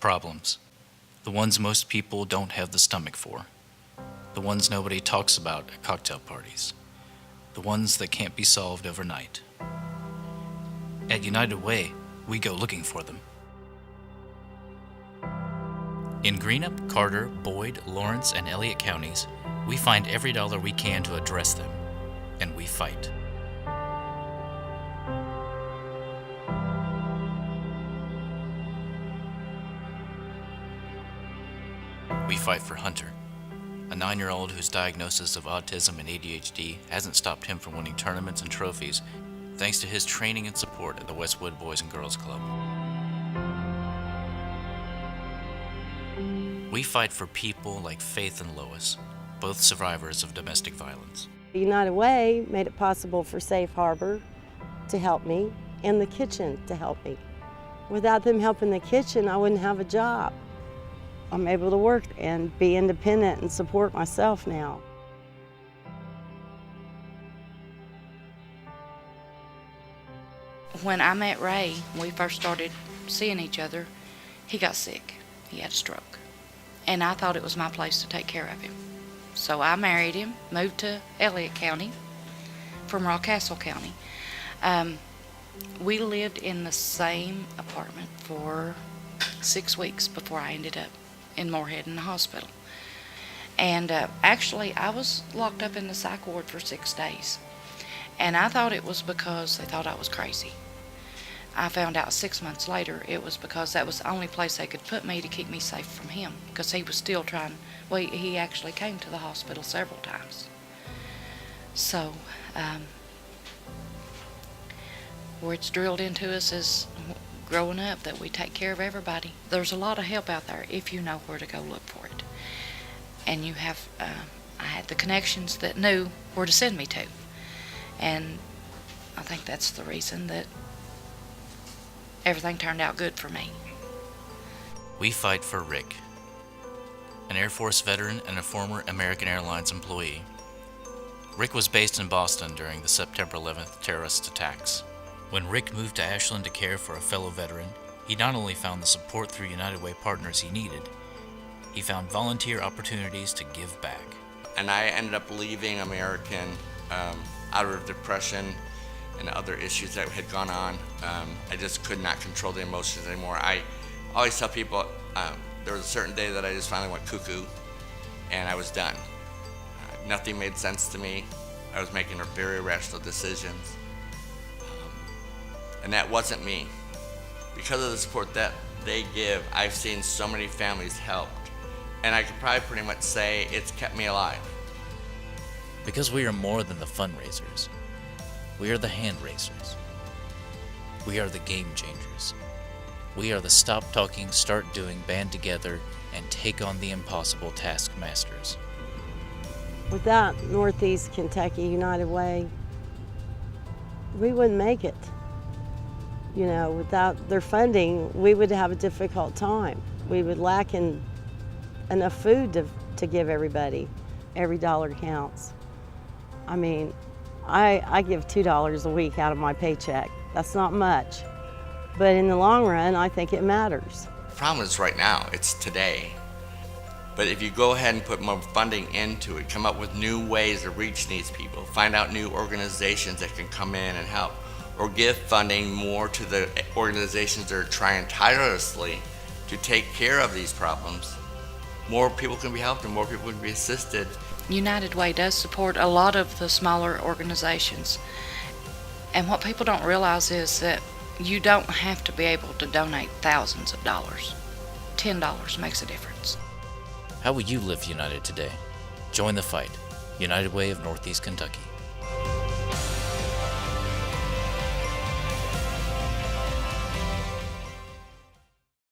Problems. The ones most people don't have the stomach for. The ones nobody talks about at cocktail parties. The ones that can't be solved overnight. At United Way, we go looking for them. In Greenup, Carter, Boyd, Lawrence, and Elliott counties, we find every dollar we can to address them, and we fight. We fight for Hunter, a 9-year-old whose diagnosis of autism and ADHD hasn't stopped him from winning tournaments and trophies thanks to his training and support at the Westwood Boys and Girls Club. We fight for people like Faith and Lois, both survivors of domestic violence. United Way made it possible for Safe Harbor to help me and the kitchen to help me. Without them helping the kitchen, I wouldn't have a job. I'm able to work and be independent and support myself now. When I met Ray, we first started seeing each other, he got sick. He had a stroke. And I thought it was my place to take care of him. So I married him, moved to Elliott County from Rockcastle County. We lived in the same apartment for 6 weeks before I ended up in Moorhead in the hospital. And actually, I was locked up in the psych ward for 6 days. And I thought it was because they thought I was crazy. I found out 6 months later it was because that was the only place they could put me to keep me safe from him, because he was still trying. Well, he actually came to the hospital several times. So, where it's drilled into us is growing up that we take care of everybody. There's a lot of help out there if you know where to go look for it. And you have, I had the connections that knew where to send me to. And I think that's the reason that everything turned out good for me. We fight for Rick, an Air Force veteran and a former American Airlines employee. Rick was based in Boston during the September 11th terrorist attacks. When Rick moved to Ashland to care for a fellow veteran, he not only found the support through United Way partners he needed, he found volunteer opportunities to give back. And I ended up leaving American out of depression and other issues that had gone on. I just could not control the emotions anymore. I always tell people there was a certain day that I just finally went cuckoo and I was done. Nothing made sense to me. I was making very irrational decisions. And that wasn't me. Because of the support that they give, I've seen so many families helped. And I could probably pretty much say it's kept me alive. Because we are more than the fundraisers. We are the hand raisers. We are the game changers. We are the stop talking, start doing, band together, and take on the impossible taskmasters. Without Northeast Kentucky United Way, we wouldn't make it. You know, without their funding, we would have a difficult time. We would lack in enough food to give everybody. Every dollar counts. I mean, I give $2 a week out of my paycheck. That's not much. But in the long run, I think it matters. The problem is right now, it's today. But if you go ahead and put more funding into it, come up with new ways to reach these people, find out new organizations that can come in and help, or give funding more to the organizations that are trying tirelessly to take care of these problems, more people can be helped and more people can be assisted. United Way does support a lot of the smaller organizations. And what people don't realize is that you don't have to be able to donate thousands of dollars. $10 makes a difference. How will you live united today? Join the fight. United Way of Northeast Kentucky.